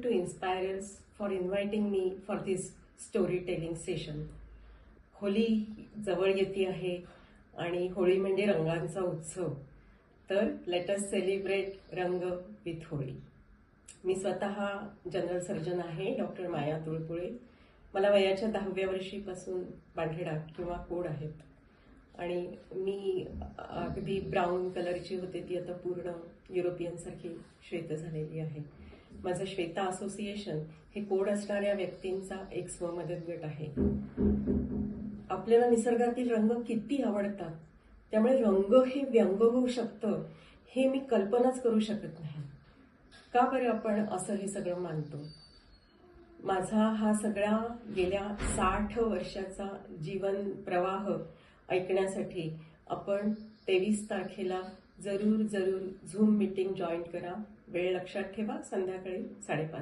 To inspire us for inviting me for this storytelling session. Holi जवळ येते आहे आणि होळी म्हणजे रंगांचा उत्सव. तर लेट अस सेलिब्रेट रंग विथ होळी. मी स्वतः जनरल सर्जन आहे, डॉक्टर माया तुळपुळे. मला वयाच्या 10व्या वर्षीपासून पांढरे डाग किंवा कोड आहेत आणि मी अगदी ब्राऊन कलरची होते ती आता पूर्ण युरोपियनसारखी श्वेत झालेली आहे. माझं श्वेता असोसिएशन हे कोड असणाऱ्या व्यक्तींचा एक स्वमदत गट आहे. आपल्याला निसर्गातील रंग किती आवडतात, त्यामुळे रंग हे व्यंग होऊ शकतं हे मी कल्पनाच करू शकत नाही. का बरं आपण असं हे सगळं मानतो? माझा हा सगळा गेल्या 60 वर्षाचा जीवन प्रवाह ऐकण्यासाठी आपण 23 तारखेला जरूर झूम मीटिंग जॉईन करा. वेळ लक्षात ठेवा, संध्याकाळी 5:30.